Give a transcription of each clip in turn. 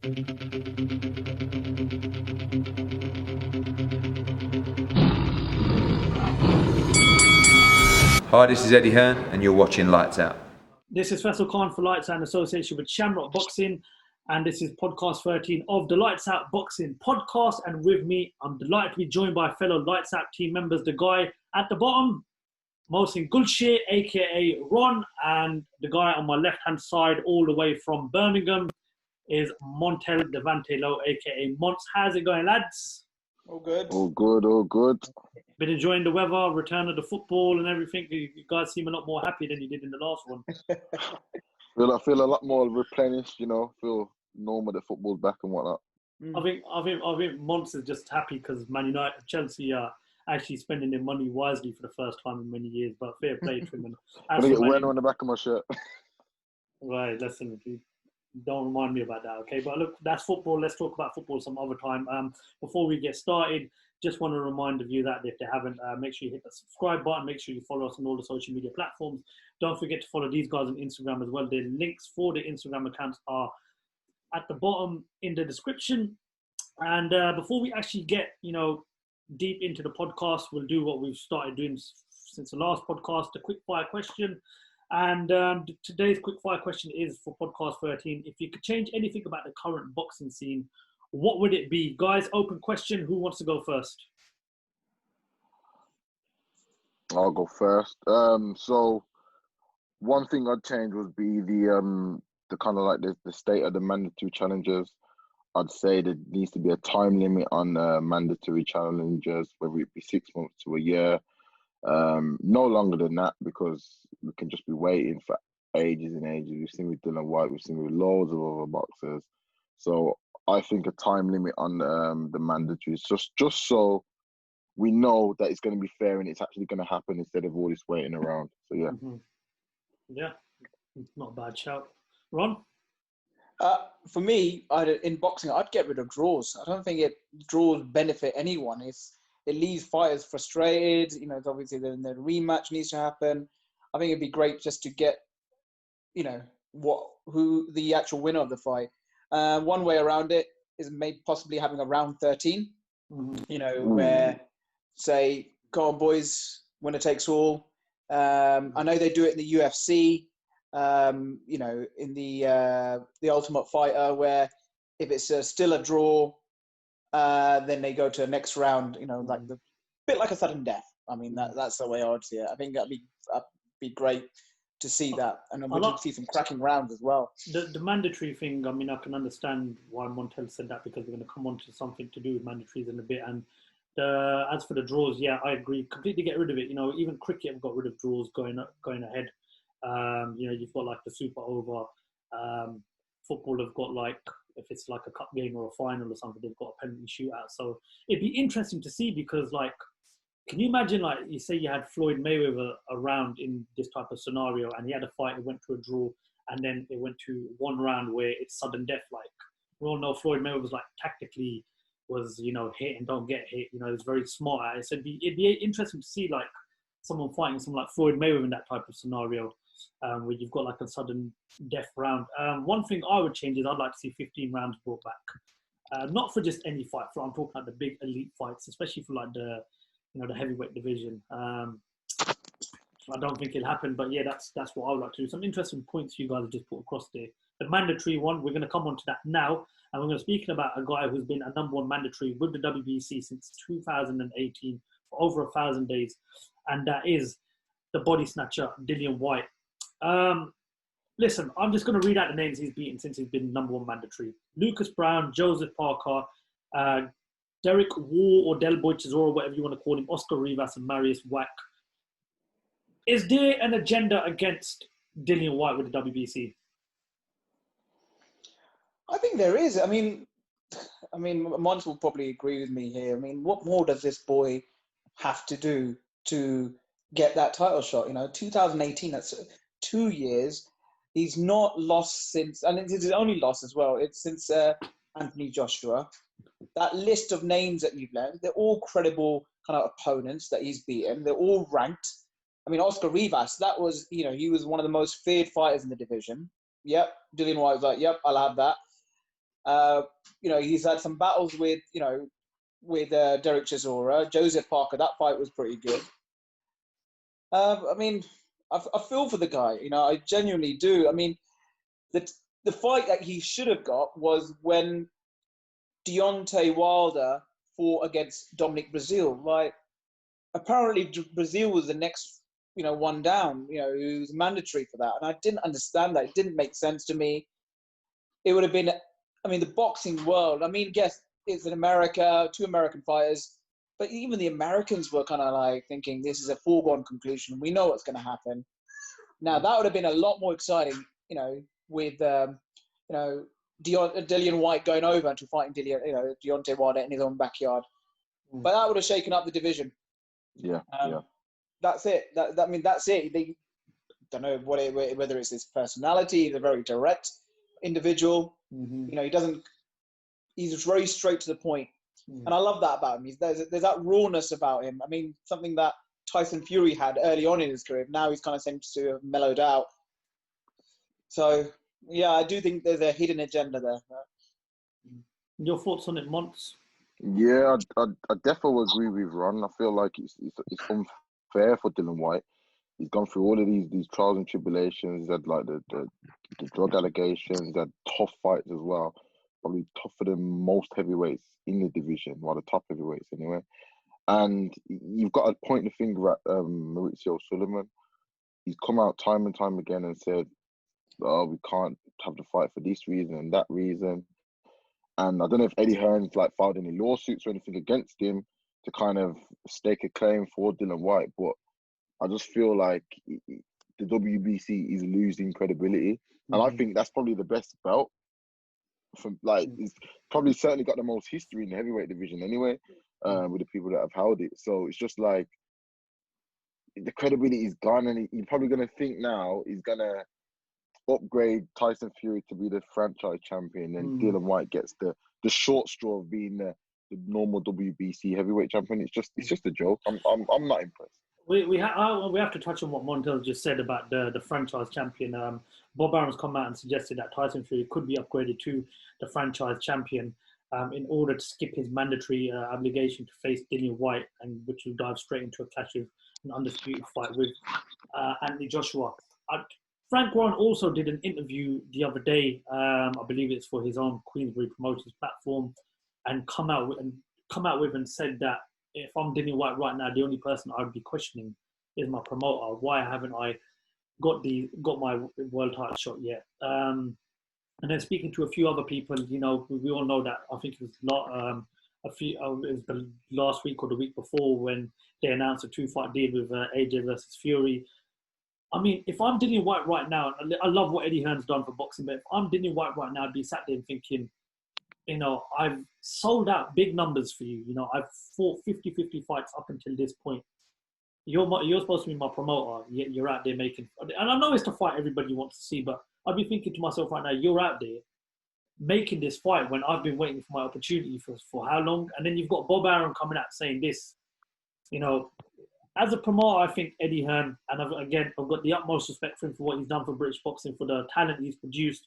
Hi, this is Eddie Hearn, and you're watching Lights Out. This is Faisal Khan for Lights Out in association with Shamrock Boxing, and this is podcast 13 of the Lights Out Boxing podcast. And with me, I'm delighted to be joined by fellow Lights Out team members. The guy at the bottom, Mohsin Gulsher, aka Ron, and the guy on my left-hand side, all the way from Birmingham, is Montell Dewante Lowe, aka Montz. How's it going, lads? All good. All good, all good. Been enjoying the weather, return of the football and everything. You guys seem a lot more happy than you did in the last one. I feel a lot more replenished, feel normal, the football's back and whatnot. I think Montz is just happy because Man United, Chelsea are actually spending their money wisely for the first time in many years, but fair play to him. I'm going to get Werner on the back of my shirt. Right, listen, don't remind me about that, okay? But look, that's football. Let's talk about football some other time. Before we get started, just want to remind you that if they haven't, make sure you hit the subscribe button. Make sure you follow us on all the social media platforms. Don't forget to follow these guys on Instagram as well. The links for the Instagram accounts are at the bottom in the description. And before we actually get, deep into the podcast, we'll do what we've started doing since the last podcast, the quick fire question. And today's quick fire question is for podcast 13. If you could change anything about the current boxing scene, what would it be? Guys, open question. Who wants to go first? I'll go first. So one thing I'd change would be the kind of like the state of the mandatory challenges. I'd say there needs to be a time limit on mandatory challenges, whether it be 6 months to a year. No longer than that, because we can just be waiting for ages and ages. We've seen with Dillian Whyte, we've seen with loads of other boxers. So I think a time limit on the mandatories, just so we know that it's going to be fair and it's actually going to happen instead of all this waiting around. So yeah. Mm-hmm. Yeah, not a bad shout. Ron? For me, in boxing, I'd get rid of draws. I don't think draws benefit anyone. It leaves fighters frustrated. It's obviously the rematch needs to happen. I think it'd be great just to get, who the actual winner of the fight. One way around it is maybe possibly having a round 13. Where say, go on boys, winner takes all. I know they do it in the UFC. In the Ultimate Fighter, where if it's still a draw, then they go to the next round. Like bit like a sudden death. I mean, that's the way I would see it. I think that'd be great to see that, and we'll see some cracking rounds as well. The mandatory thing. I mean, I can understand why Montell said that, because we're going to come on to something to do with mandatories in a bit. And as for the draws, yeah, I agree. Completely get rid of it. Even cricket have got rid of draws going ahead. You've got like the super over. Football have got like, if it's like a cup game or a final or something, they've got a penalty shootout. So it'd be interesting to see, because like, can you imagine, like, you say you had Floyd Mayweather around in this type of scenario, and he had a fight, it went to a draw, and then it went to one round where it's sudden death. Like, we all know Floyd Mayweather was like tactically was, hit and don't get hit. It's very smart at it. So it'd be interesting to see like someone fighting someone like Floyd Mayweather in that type of scenario. Where you've got like a sudden death round. One thing I would change is I'd like to see 15 rounds brought back. Not for just any fight. I'm talking about the big elite fights, especially for like the heavyweight division. I don't think it'll happen, but yeah, that's what I would like to do. Some interesting points you guys have just put across there. The mandatory one, we're going to come on to that now, and we're going to speak about a guy who's been a number one mandatory with the WBC since 2018 for over 1,000 days, and that is the body snatcher Dillian Whyte. Listen, I'm just going to read out the names he's beaten since he's been number one mandatory. Lucas Brown, Joseph Parker, Derek War or Del Boy Chisora, whatever you want to call him, Oscar Rivas and Marius Wack. Is there an agenda against Dillian Whyte with the WBC? I think there is. I mean, Montz will probably agree with me here. I mean, what more does this boy have to do to get that title shot? 2018, that's 2 years. He's not lost since, and it's his only loss as well. It's since Anthony Joshua. That list of names that you've named, they're all credible kind of opponents that he's beaten. They're all ranked. I mean, Oscar Rivas, that was, he was one of the most feared fighters in the division. Yep. Dillian Whyte was like, yep, I'll have that. He's had some battles with Derek Chisora, Joseph Parker. That fight was pretty good. I feel for the guy. I genuinely do. I mean, the fight that he should have got was when Deontay Wilder fought against Dominic Brazil. Like, apparently Brazil was the next, one down. It was mandatory for that, and I didn't understand that. It didn't make sense to me. It would have been. The boxing world. Guess it's in America, 2 American fighters, but even the Americans were kind of like thinking this is a foregone conclusion. We know what's going to happen. Now that would have been a lot more exciting, with Dillian Whyte going over to fighting Deontay Wilder in his own backyard. But that would have shaken up the division. Yeah, That's it. That's it. They don't know whether it's his personality. He's a very direct individual. Mm-hmm. He's very straight to the point. And I love that about him. There's that rawness about him. Something that Tyson Fury had early on in his career. Now he's kind of seems to have mellowed out. So, yeah, I do think there's a hidden agenda there. Your thoughts on it, Montz? Yeah, I definitely agree with Ron. I feel like it's unfair for Dillian Whyte. He's gone through all of these trials and tribulations. He's had like the drug allegations. He's had tough fights as well. Probably tougher than most heavyweights in the division, well, the top heavyweights anyway. And you've got to point the finger at Mauricio Sulaiman. He's come out time and time again and said, "Oh, we can't have the fight for this reason and that reason." And I don't know if Eddie Hearn's like filed any lawsuits or anything against him to kind of stake a claim for Dillian Whyte, but I just feel like the WBC is losing credibility, and I think that's probably the best belt. It's probably certainly got the most history in the heavyweight division anyway, with the people that have held it. So it's just like the credibility is gone, and he's probably going to think now he's going to upgrade Tyson Fury to be the franchise champion, and Dillian Whyte gets the short straw of being the normal WBC heavyweight champion. It's just a joke. I'm not impressed. We have to touch on what Montell just said about the franchise champion. Bob Arum's come out and suggested that Tyson Fury could be upgraded to the franchise champion in order to skip his mandatory obligation to face Dillian Whyte, and which will dive straight into a clash of an undisputed fight with Anthony Joshua. Frank Warren also did an interview the other day, I believe it's for his own Queensbry Promotions platform, and come out with and said that if I'm Dillian Whyte right now, the only person I'd be questioning is my promoter. Why haven't I got my world title shot yet? And then speaking to a few other people, we all know that I think it was not it was the last week or the week before when they announced a 2-fight deal with AJ versus Fury. If I'm Dillian Whyte right now, I love what Eddie Hearn's done for boxing, but if I'm Dillian Whyte right now, I'd be sat there and thinking, I've sold out big numbers for you. I've fought 50-50 fights up until this point. You're supposed to be my promoter. You're out there making... And I know it's the fight everybody wants to see, but I'd be thinking to myself right now, you're out there making this fight when I've been waiting for my opportunity for how long? And then you've got Bob Arum coming out saying this. As a promoter, I think Eddie Hearn, and I've got the utmost respect for him for what he's done for British boxing, for the talent he's produced.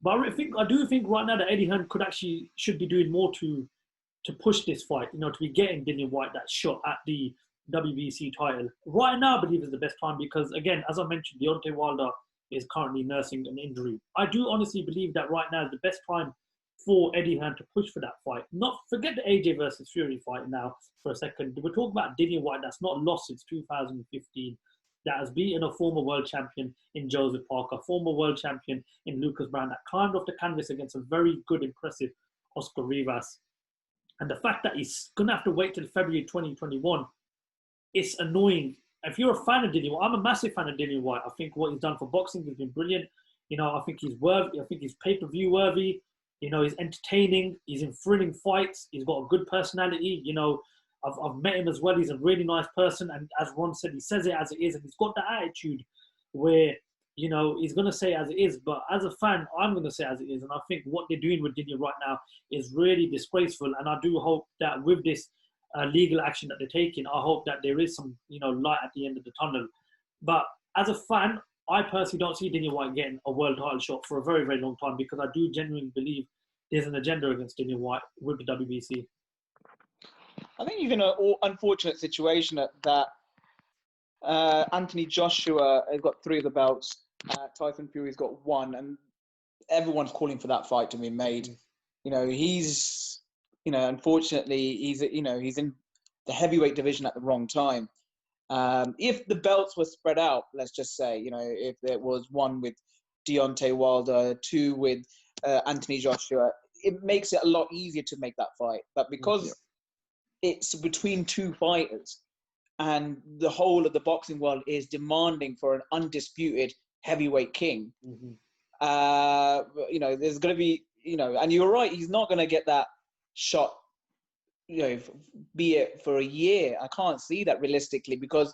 But I do think right now that Eddie Hearn should be doing more to push this fight, to be getting Dillian Whyte that shot at the WBC title. Right now, I believe is the best time because, again, as I mentioned, Deontay Wilder is currently nursing an injury. I do honestly believe that right now is the best time for Eddie Hearn to push for that fight. Not forget the AJ versus Fury fight now for a second. We're talking about Dillian Whyte that's not lost since 2015. That has beaten a former world champion in Joseph Parker, former world champion in Lucas Brown, that climbed off the canvas against a very good, impressive Oscar Rivas. And the fact that he's going to have to wait till February 2021, it's annoying. If you're a fan of Dillian Whyte, I'm a massive fan of Dillian Whyte. I think what he's done for boxing has been brilliant. I think he's worthy. I think he's pay-per-view worthy. He's entertaining. He's in thrilling fights. He's got a good personality. I've met him as well. He's a really nice person. And as Ron said, he says it as it is. And he's got that attitude where, he's going to say it as it is. But as a fan, I'm going to say it as it is. And I think what they're doing with Dillian right now is really disgraceful. And I do hope that with this legal action that they're taking, I hope that there is some, light at the end of the tunnel. But as a fan, I personally don't see Dillian Whyte getting a world title shot for a very, very long time because I do genuinely believe there's an agenda against Dillian Whyte with the WBC. I think you're in an unfortunate situation that Anthony Joshua has got 3 of the belts. Tyson Fury's got 1, and everyone's calling for that fight to be made. You know, unfortunately, he's in the heavyweight division at the wrong time. If the belts were spread out, let's just say, if there was 1 with Deontay Wilder, 2 with Anthony Joshua, it makes it a lot easier to make that fight. But because it's between 2 fighters, and the whole of the boxing world is demanding for an undisputed heavyweight king, there's going to be, and you're right, he's not going to get that shot, be it for a year. I can't see that realistically, because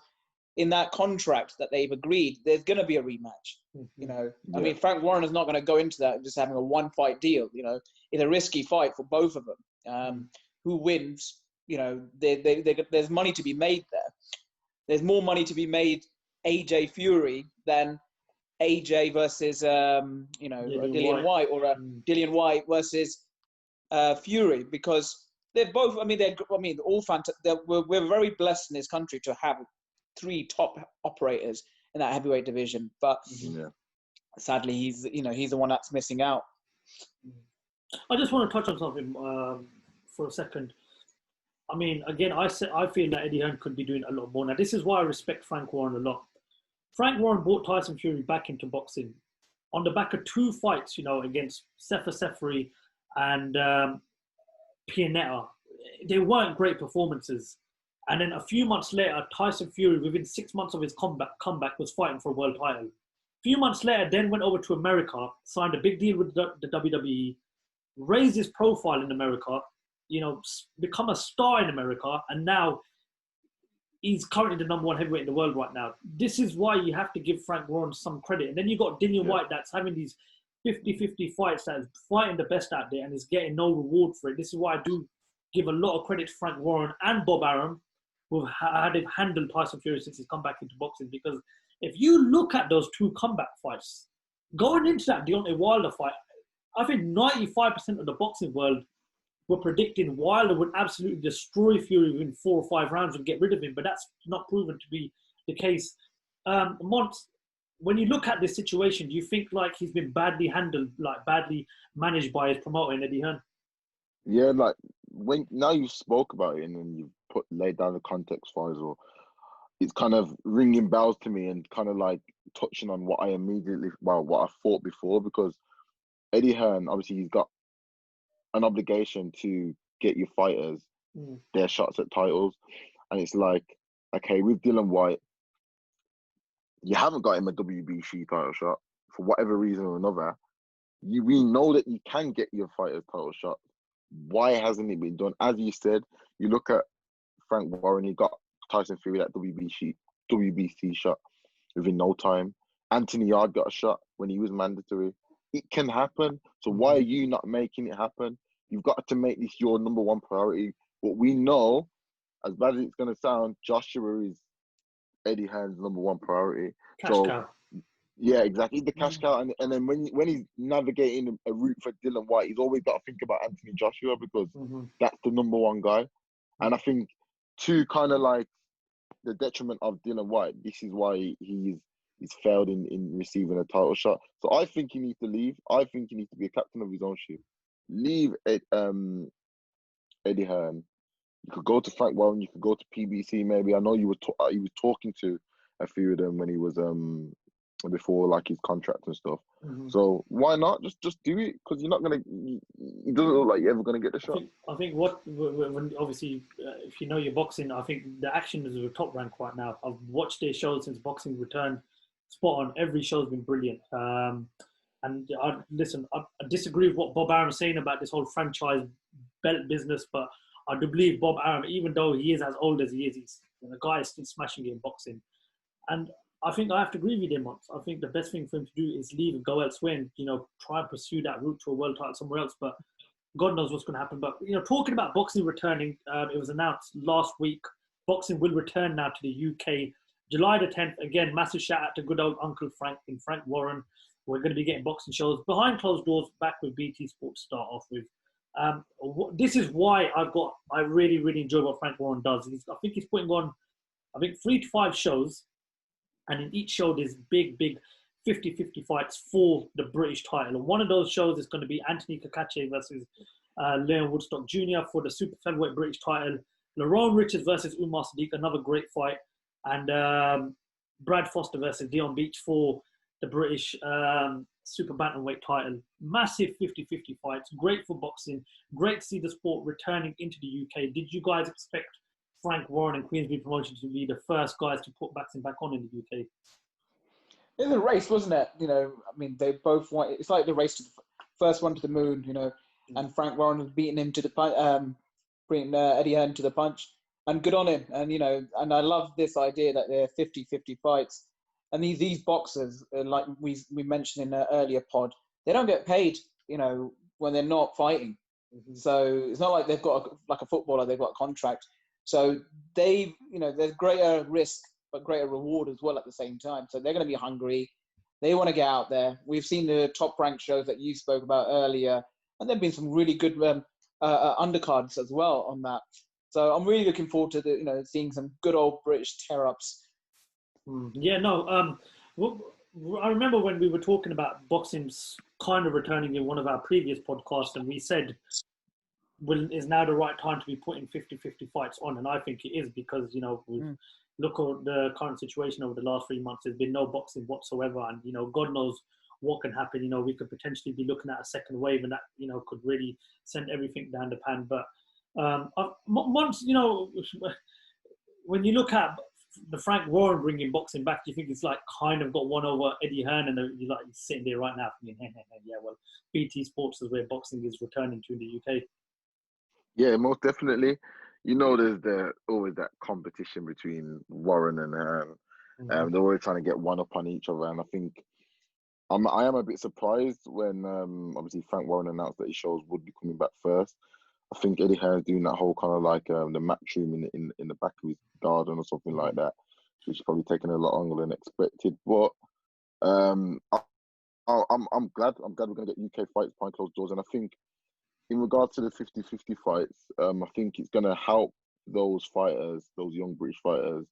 in that contract that they've agreed, there's going to be a rematch. I mean, Frank Warren is not going to go into that just having a 1-fight deal. It's a risky fight for both of them. Who wins? There's money to be made there. There's more money to be made AJ Fury than AJ versus Dillian Whyte, or Dillian Whyte versus Fury, because they're both. All fantastic. We're very blessed in this country to have 3 top operators in that heavyweight division, but sadly, he's the one that's missing out. I just want to touch on something for a second. I mean, again, I feel that Eddie Hearn could be doing a lot more. Now, this is why I respect Frank Warren a lot. Frank Warren brought Tyson Fury back into boxing on the back of 2 fights, against Sefer Seferi and Pianetta. They weren't great performances. And then a few months later, Tyson Fury, within 6 months of his comeback, was fighting for a world title. A few months later, then went over to America, signed a big deal with the WWE, raised his profile in America, become a star in America, and now he's currently the number 1 heavyweight in the world right now. This is why you have to give Frank Warren some credit. And then you got Dillian Whyte that's having these 50-50 fights, that is fighting the best out there and is getting no reward for it. This is why I do give a lot of credit to Frank Warren and Bob Arum, who have handled Tyson Fury since he's come back into boxing. Because if you look at those 2 comeback fights, going into that Deontay Wilder fight, I think 95% of the boxing world were predicting Wilder would absolutely destroy Fury within 4 or 5 rounds and get rid of him, but that's not proven to be the case. Montz, when you look at this situation, do you think like he's been badly handled, like badly managed by his promoter in Eddie Hearn? Yeah, like now you spoke about it and then you laid down the context, Faisal, it's kind of ringing bells to me and kind of like touching on what I thought before, because Eddie Hearn, obviously he's got an obligation to get your fighters their shots at titles. And it's like, okay, with Dillian Whyte, you haven't got him a WBC title shot for whatever reason or another. We know that you can get your fighters title shot. Why hasn't it been done? As you said, you look at Frank Warren, he got Tyson Fury that WBC shot within no time. Anthony Yard got a shot when he was mandatory. It can happen. So why are you not making it happen? You've got to make this your number 1 priority. But we know, as bad as it's going to sound, Joshua is Eddie Hearn's number 1 priority. Cash cow. Yeah, exactly. The cash cow. And then when he's navigating a route for Dillian Whyte, he's always got to think about Anthony Joshua, because that's the number 1 guy. And I think to kind of like the detriment of Dillian Whyte, this is why he's failed in receiving a title shot. So I think he needs to leave. I think he needs to be a captain of his own ship. Leave Eddie Hearn. You could go to Frank Warren. You could go to PBC maybe. I know he was talking to a few of them when he was before like his contract and stuff. So why not just do it? Because you're not gonna. It doesn't look like you're ever gonna get the shot. I think when obviously if you know your boxing, I think the Action is at Top Rank right now. I've watched their shows since boxing returned. Spot on. Every show's been brilliant. And I disagree with what Bob Arum is saying about this whole franchise belt business, but I do believe Bob Arum, even though he is as old as he is, the guy is still smashing it in boxing. And I think I have to agree with him. I think the best thing for him to do is leave and go elsewhere and, try and pursue that route to a world title somewhere else. But God knows what's going to happen. But, talking about boxing returning, it was announced last week, boxing will return now to the UK. July the 10th, again, massive shout out to good old Uncle Frank and Frank Warren. We're going to be getting boxing shows behind closed doors back with BT Sports to start off with. This is why I really, really enjoy what Frank Warren does. I think he's putting on, 3 to 5 shows, and in each show there's big 50-50 fights for the British title. And one of those shows is going to be Anthony Kakache versus Leon Woodstock Jr. for the super featherweight British title. Lerone Richards versus Umar Sadiq, another great fight. And Brad Foster versus Dion Beach for the British super bantamweight title. Massive 50-50 fights. Great for boxing. Great to see the sport returning into the UK. Did you guys expect Frank Warren and Queensbry Promotion to be the first guys to put boxing back on in the UK? It was a race, wasn't it? They both want. It's like the race to the first one to the moon, and Frank Warren was beating him to the bringing Eddie Hearn to the punch, and good on him. And and I love this idea that they're 50-50 fights. And these boxers, like we mentioned in an earlier pod, they don't get paid, when they're not fighting. Mm-hmm. So it's not like they've got like a footballer, they've got a contract. So there's greater risk but greater reward as well at the same time. So they're going to be hungry. They want to get out there. We've seen the top ranked shows that you spoke about earlier, and there've been some really good undercards as well on that. So I'm really looking forward to seeing some good old British tear-ups. Yeah, no. I remember when we were talking about boxing's kind of returning in one of our previous podcasts, and we said, is now the right time to be putting 50-50 fights on? And I think it is, because, look at the current situation over the last 3 months. There's been no boxing whatsoever, and God knows what can happen. We could potentially be looking at a second wave, and that could really send everything down the pan. But once when you look at the Frank Warren bringing boxing back, do you think it's like kind of got one over Eddie Hearn, and you're like sitting there right now thinking, yeah, well, BT Sports is where boxing is returning to in the UK? Yeah, most definitely. There's always that competition between Warren and Hearn. They're always trying to get one up on each other, and I think I am a bit surprised when obviously Frank Warren announced that his shows would be coming back first. I think Eddie Hearn's doing that whole kind of like the match room in the back of his garden or something like that, which is probably taking a lot longer than expected. But I'm glad we're going to get UK fights behind closed doors, and I think in regards to the 50-50 fights, I think it's going to help those fighters, those young British fighters,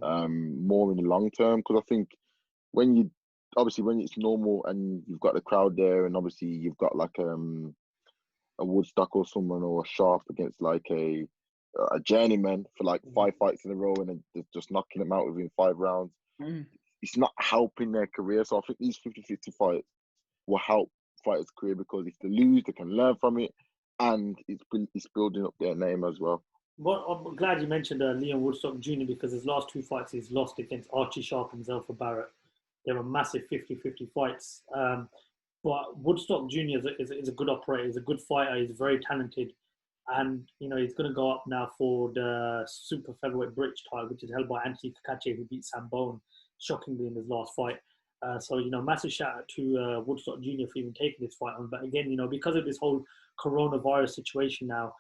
more in the long term. Because I think when it's normal and you've got the crowd there, and obviously you've got like a Woodstock or someone, or a Sharp against like a journeyman for like 5 fights in a row, and then just knocking them out within 5 rounds. It's not helping their career. So I think these 50-50 fights will help fighters' career, because if they lose, they can learn from it, and it's building up their name as well. Well, I'm glad you mentioned Leon Woodstock Jr., because his last 2 fights he's lost against Archie Sharp and Zelfa Barrett. They were massive 50-50 fights. But Woodstock Jr. is a good operator. He's a good fighter. He's very talented. And, he's going to go up now for the super featherweight British title, which is held by Anthony Kakache, who beat Sam Bone shockingly in his last fight. So, massive shout out to Woodstock Jr. for even taking this fight on. But again, because of this whole coronavirus situation now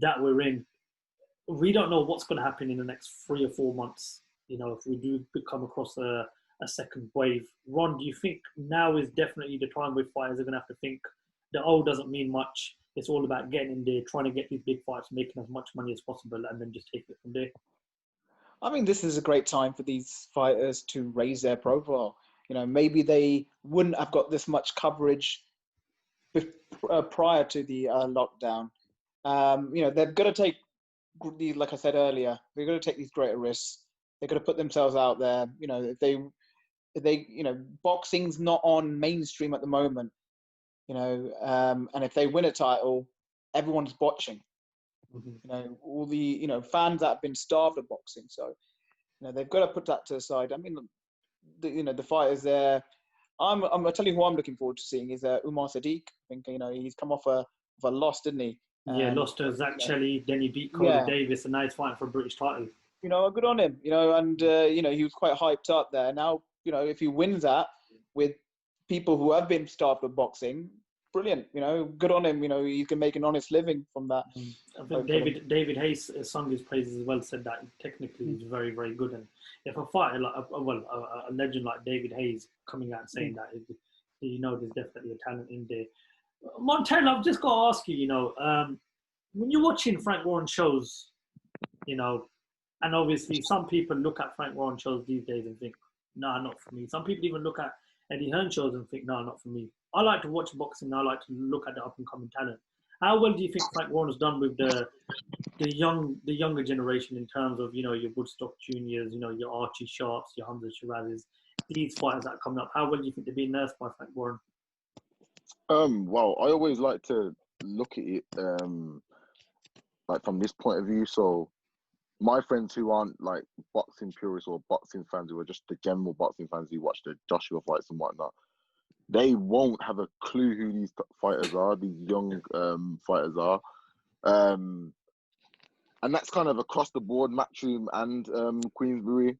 that we're in, we don't know what's going to happen in the next 3 or 4 months. If we do come across a second wave. Ron, do you think now is definitely the time where fighters are going to have to think the O doesn't mean much? It's all about getting in there, trying to get these big fights, making as much money as possible, and then just take it from there? I mean, this is a great time for these fighters to raise their profile. Maybe they wouldn't have got this much coverage prior to the lockdown. They're going to take, like I said earlier, they're going to take these greater risks. They're going to put themselves out there. Boxing's not on mainstream at the moment, and if they win a title, everyone's watching. All the fans that have been starved of boxing, so they've got to put that to the side. I mean, the fighters there. I'm tell you who I'm looking forward to seeing is Umar Sadiq. I think he's come off a loss, didn't he? Lost to Zach Shelley, then he beat Cody Davis, and now he's fighting for a British title. Good on him. And he was quite hyped up there. Now, if he wins that with people who have been starved of boxing, brilliant. Good on him. He can make an honest living from that. I think David Hayes sung his praises as well. Said that technically he's very, very good. And if a fighter like a legend like David Hayes coming out and saying that, you know there's definitely a talent in there. Montell, I've just got to ask you, when you're watching Frank Warren shows, and obviously some people look at Frank Warren shows these days and think, nah, not for me. Some people even look at Eddie Hearn shows and think, nah, not for me. I like to watch boxing. I like to look at the up-and-coming talent. How well do you think Frank Warren has done with the younger generation in terms of, your Woodstock Juniors, your Archie Sharps, your Hamza Shirazes, these fighters that are coming up? How well do you think they're being nursed by Frank Warren? Well, I always like to look at it like from this point of view. So my friends who aren't like boxing purists or boxing fans, who are just the general boxing fans who watch the Joshua fights and whatnot, they won't have a clue who these fighters are, these young fighters are. And that's kind of across the board, Matchroom and Queensbry.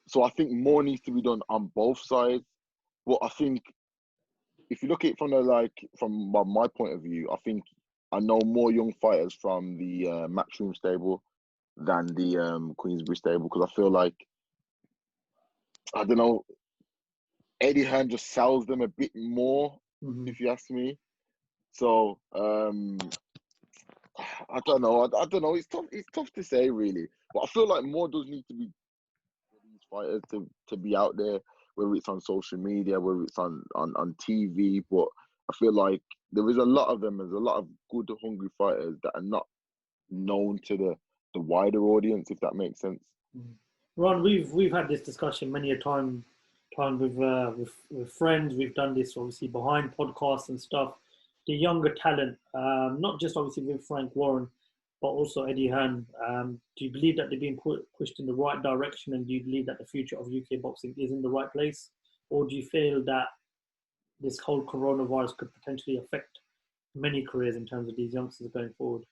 So I think more needs to be done on both sides. But I think if you look at it from my point of view, I think I know more young fighters from the Matchroom stable than the Queensbry stable, because I feel like, I don't know, Eddie Hearn just sells them a bit more, if you ask me. So I don't know. I don't know. It's tough to say, really. But I feel like more does need to be for these fighters to be out there, whether it's on social media, whether it's on TV. But I feel like there is a lot of them. There's a lot of good, hungry fighters that are not known to the wider audience, if that makes sense. Ron, we've had this discussion many a time with friends. We've done this obviously behind podcasts and stuff. The younger talent, not just obviously with Frank Warren, but also Eddie Hearn. Do you believe that they're being pushed in the right direction, and do you believe that the future of UK boxing is in the right place, or do you feel that this whole coronavirus could potentially affect many careers in terms of these youngsters going forward?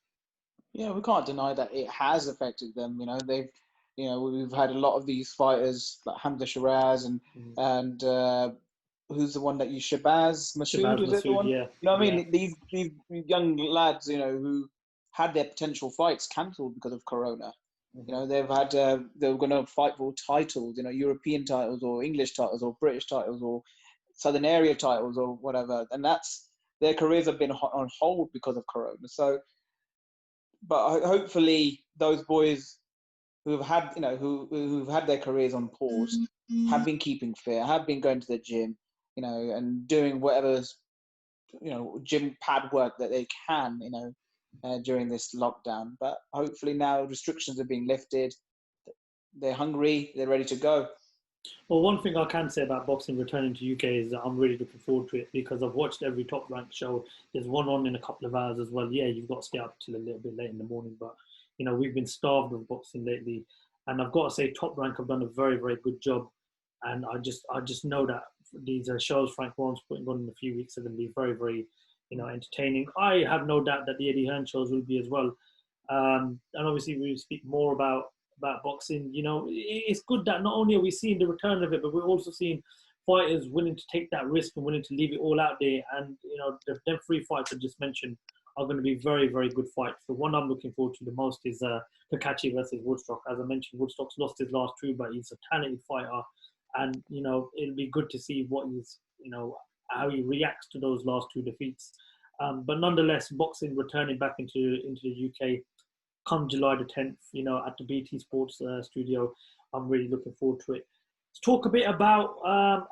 Yeah, we can't deny that it has affected them. We've had a lot of these fighters like Hamza Shiraz and who's the one that you Shabazz Masood, is it the one? Yeah. You know what I mean? These young lads, who had their potential fights cancelled because of Corona. They've had they were going to fight for titles, European titles or English titles or British titles or Southern Area titles or whatever, and their careers have been on hold because of Corona. So, but hopefully those boys who've had who've had their careers on pause have been keeping fit, have been going to the gym, and doing whatever gym pad work that they can, during this lockdown. But hopefully now restrictions are being lifted. They're hungry. They're ready to go. Well, one thing I can say about boxing returning to UK is that I'm really looking forward to it, because I've watched every Top Rank show. There's one on in a couple of hours as well. Yeah, you've got to stay up till a little bit late in the morning, but we've been starved of boxing lately, and I've got to say Top Rank have done a very, very good job. And I just know that these shows Frank Warren's putting on in a few weeks are going to be very, very entertaining. I have no doubt that the Eddie Hearn shows will be as well. And obviously we speak more about boxing. It's good that not only are we seeing the return of it, but we're also seeing fighters willing to take that risk and willing to leave it all out there. And the 3 fights I just mentioned are going to be very, very good fights. The one I'm looking forward to the most is Kakachi versus Woodstock. As I mentioned, Woodstock's lost his last 2, but he's a talented fighter, and it'll be good to see what he's how he reacts to those last 2 defeats. But nonetheless, boxing returning back into the UK come July the 10th, at the BT Sports studio. I'm really looking forward to it. Let's talk a bit about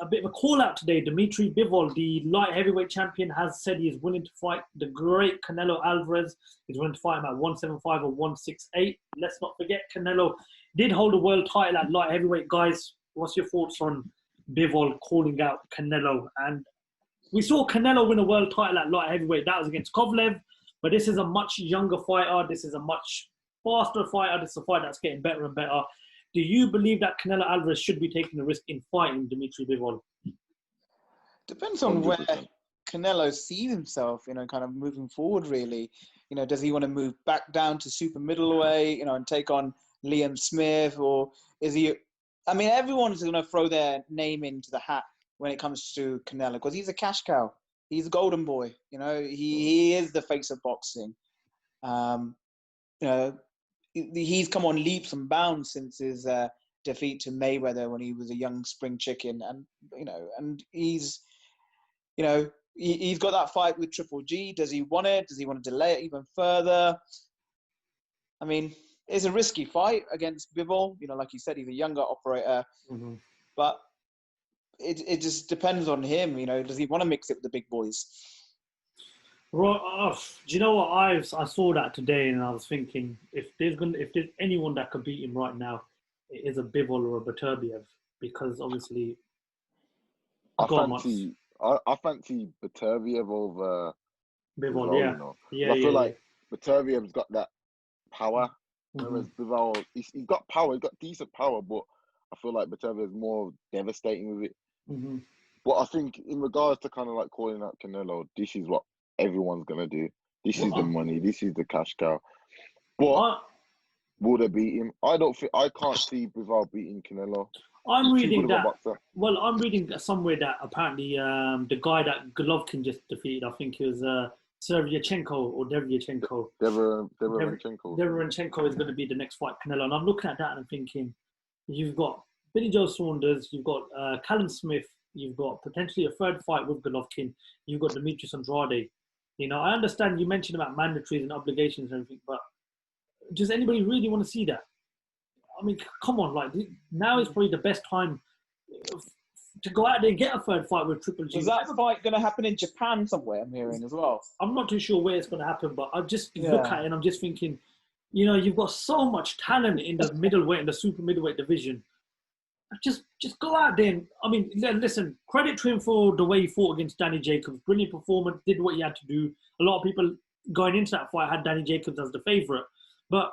a bit of a call out today. Dmitry Bivol, the light heavyweight champion, has said he is willing to fight the great Canelo Alvarez. He's willing to fight him at 175 or 168. Let's not forget, Canelo did hold a world title at light heavyweight. Guys, what's your thoughts on Bivol calling out Canelo? And we saw Canelo win a world title at light heavyweight. That was against Kovalev. But this is a much younger fighter. This is a much faster fighter. This is a fight that's getting better and better. Do you believe that Canelo Alvarez should be taking the risk in fighting Dmitry Bivol? Depends on 100%. where Canelo sees himself, kind of moving forward, really. Does he want to move back down to super middleweight, and take on Liam Smith? Or is he... I mean, everyone's going to throw their name into the hat when it comes to Canelo, because he's a cash cow. He's a golden boy. He is the face of boxing. He's come on leaps and bounds since his defeat to Mayweather when he was a young spring chicken, and and he's You know, he's got that fight with Triple G. Does he want it? Does he want to delay it even further? I mean, it's a risky fight against Bivol. You know, like you said, he's a younger operator. Mm-hmm. But it just depends on him. You know, does he want to mix it with the big boys? Right, do you know what I saw that today, and I was thinking if there's anyone that could beat him right now, it is a Bivol or a Beterbiev, because obviously I go on, fancy I fancy Beterbiev over Bivol, Bivol, yeah, you know. yeah, I feel yeah, like Beterbiev's got that power, Mhm. whereas Bivol, he's got power, he's got decent power, but I feel like Beterbiev is more devastating with it. Mm-hmm. But I think in regards to kind of like calling out Canelo, this is what everyone's gonna do. This is the money. This is the cash cow. But will they beat him? I can't see Bivol beating Canelo. I'm He's too reading good of a that. boxer. Well, I'm reading somewhere that apparently the guy that Golovkin just defeated, I think it was Derevyachenko or Derevyachenko. Derevyachenko. Derevyachenko is going to be the next fight Canelo, and I'm looking at that and I'm thinking, you've got Billy Joe Saunders, you've got Callum Smith, you've got potentially a third fight with Golovkin, you've got Dmitry Andrade. You know, I understand you mentioned about mandatories and obligations and everything, but does anybody really want to see that? I mean, come on, like now is probably the best time to go out there and get a third fight with Triple G. Is that fight going to happen in Japan somewhere, I'm hearing as well? I'm not too sure where it's going to happen, but I just look at it and I'm just thinking, you know, you've got so much talent in the middleweight and the super middleweight division. Just go out there and, I mean, listen, credit to him for the way he fought against Danny Jacobs. Brilliant performance, did what he had to do. A lot of people going into that fight had Danny Jacobs as the favourite. But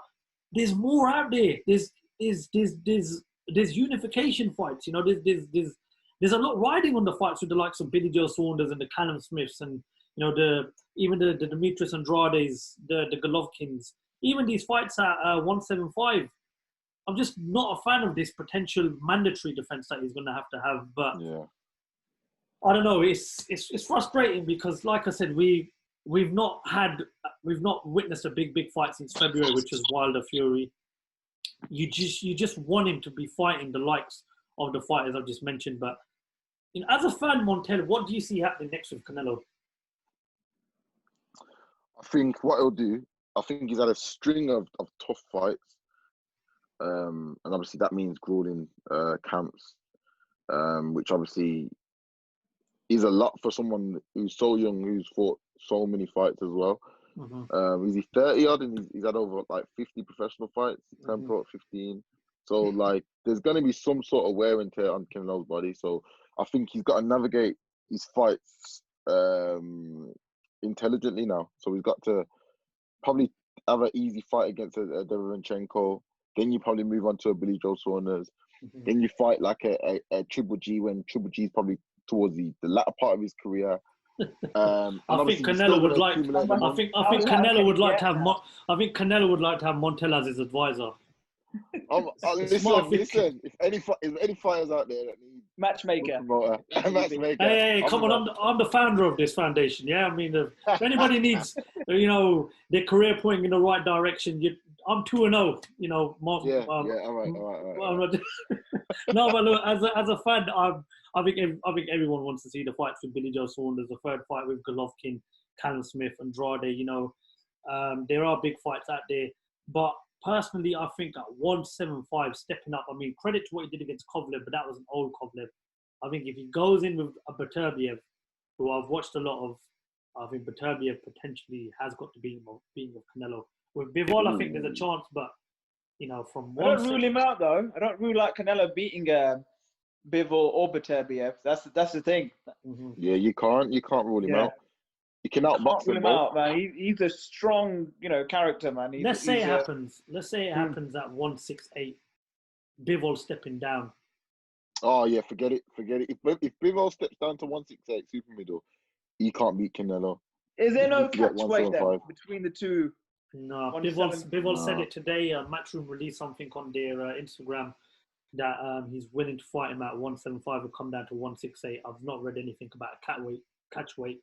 there's more out there. There's unification fights. You know, there's a lot riding on the fights with the likes of Billy Joe Saunders and the Callum Smiths and, you know, even the Dmitry Andrades, the Golovkins, even these fights at 175. I'm just not a fan of this potential mandatory defense that he's going to have. But yeah. I don't know. It's frustrating because, like I said, we've not witnessed a big fight since February, which was Wilder Fury. You just want him to be fighting the likes of the fighters I've just mentioned. But you know, as a fan, Montell, what do you see happening next with Canelo? I think what he'll do, I think he's had a string of tough fights. And obviously that means grueling camps, which obviously is a lot for someone who's so young, who's fought so many fights as well. Mm-hmm. He's 30 odd and he's had over like 50 professional fights, 10 pro, 15. So like there's going to be some sort of wear and tear on Canelo's body. So I think he's got to navigate his fights intelligently now. So he's got to probably have an easy fight against a Derevyachenko. Then you probably move on to a Billy Joe Saunders. Mm-hmm. Then you fight like a Triple G when Triple G is probably towards the latter part of his career. I think Canelo would like. I think Canelo would like to have. I think Canelo would like to have Montell as his advisor. Listen. If any fighters out there that need matchmaker, Hey, come on! I'm the founder of this foundation. Yeah, I mean, if anybody needs, you know, their career pointing in the right direction, I'm 2-0. You know, all right. No, but look, as a fan, I think everyone wants to see the fights with Billy Joe Saunders, the third fight with Golovkin, Callum Smith, Andrade. You know, there are big fights out there, but personally, I think at 175, stepping up. I mean, credit to what he did against Kovalev, but that was an old Kovalev. I think if he goes in with a Beterbiev, who I've watched a lot of, I think Beterbiev potentially has got to beat of Canelo. With Bivol, I think there's a chance, but you know, from I don't rule him out though. I don't rule out Canelo beating Bivol or Beterbiev. That's the thing. Mm-hmm. Yeah, you can't rule him out. You can outbox him out, man. He's a strong, you know, character, man. Let's say it happens at 168. Bivol stepping down. Oh yeah, forget it. If Bivol steps down to 168 super middle, he can't beat Canelo. Is there no catch weight then between the two? No, Bivol said it today. Matchroom released something on their Instagram that he's willing to fight him at 175 and come down to 168. I've not read anything about catch weight.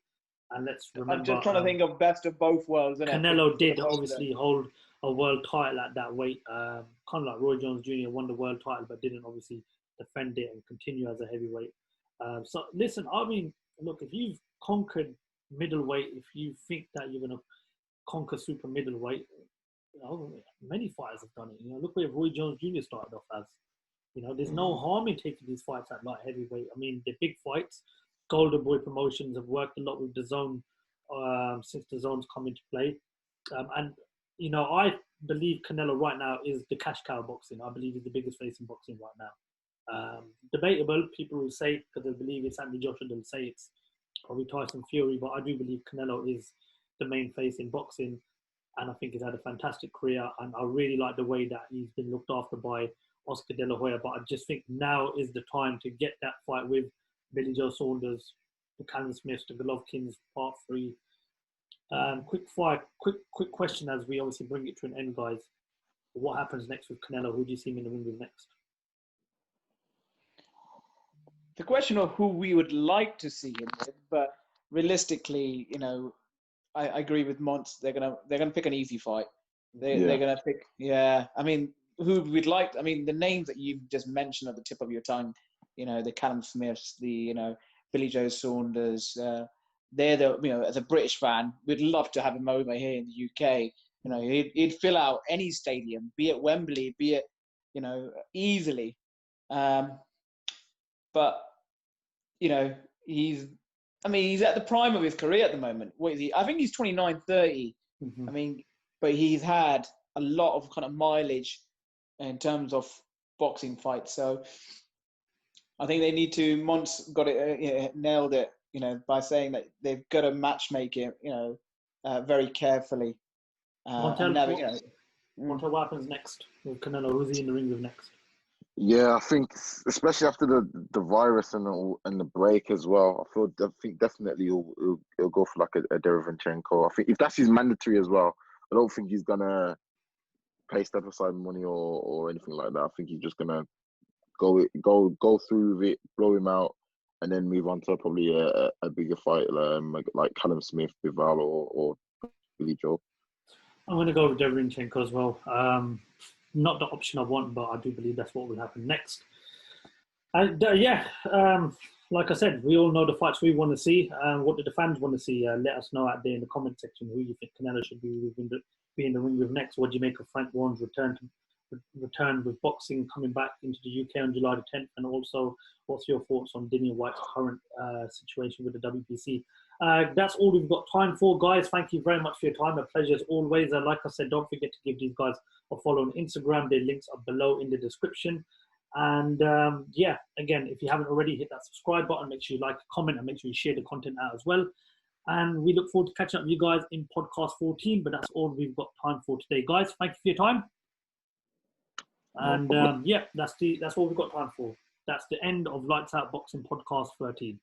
And let's remember, I'm just trying to think of best of both worlds. Canelo did obviously hold a world title at that weight. Kind of like Roy Jones Jr. won the world title, but didn't obviously defend it and continue as a heavyweight. So listen, I mean, look, if you've conquered middleweight, if you think that you're going to conquer super middleweight, you know, many fighters have done it. You know, look where Roy Jones Jr. started off as. You know, there's no harm in taking these fights at light heavyweight. I mean, they're big fights. Golden Boy Promotions have worked a lot with the Zone since the Zone's come into play. And, you know, I believe Canelo right now is the cash cow boxing. I believe he's the biggest face in boxing right now. Debatable. People will say, because they believe it's Anthony Joshua, they'll say it's probably Tyson Fury, but I do believe Canelo is the main face in boxing. And I think he's had a fantastic career. And I really like the way that he's been looked after by Oscar De La Hoya. But I just think now is the time to get that fight with Billy Joe Saunders, the Callum Smiths, the Golovkins, part 3. Quick question as we obviously bring it to an end, guys. What happens next with Canelo? Who do you see him in the ring with next? The question of who we would like to see him with, but realistically, you know, I agree with Montz. They're gonna pick an easy fight. They're gonna pick. Yeah, I mean, who we'd like. I mean, the names that you've just mentioned at the tip of your tongue. You know, the Callum Smiths, the Billy Joe Saunders. They're the as a British fan, we'd love to have him over here in the UK. You know, he'd fill out any stadium, be it Wembley, be it easily. But he's at the prime of his career at the moment. What is he? I think he's 29, 30. Mm-hmm. I mean, but he's had a lot of kind of mileage in terms of boxing fights. So I think they need to. Montz got it, nailed it. By saying that they've got to matchmake it, very carefully. Montell, what happens next with Canelo? Who's he in the ring with next? Yeah, I think especially after the virus and the break as well. I think definitely he'll go for like a Derevinchenko. I think if that's his mandatory as well, I don't think he's gonna pay step aside money or anything like that. I think he's just gonna go through with it, blow him out, and then move on to probably a bigger fight like Callum Smith, Bivol, or Billy Joe. I'm going to go with Derevinchenko as well. Not the option I want, but I do believe that's what will happen next. And like I said, we all know the fights we want to see. What do the fans want to see? Let us know out there in the comment section who you think Canelo should be in the ring with next. What do you make of Frank Warren's return with boxing coming back into the UK on July the 10th? And also, what's your thoughts on Dillian Whyte'S current situation with the WBC? That's all we've got time for, guys. Thank you very much for your time. A pleasure as always. And like I said, don't forget to give these guys a follow on Instagram. Their links are below in the description. And again, if you haven't already, hit that subscribe button. Make sure you like, comment, and make sure you share the content out as well. And we look forward to catching up with you guys in podcast 14. But that's all we've got time for today, guys. Thank you for your time. And that's all we've got time for. That's the end of Lights Out Boxing Podcast 13.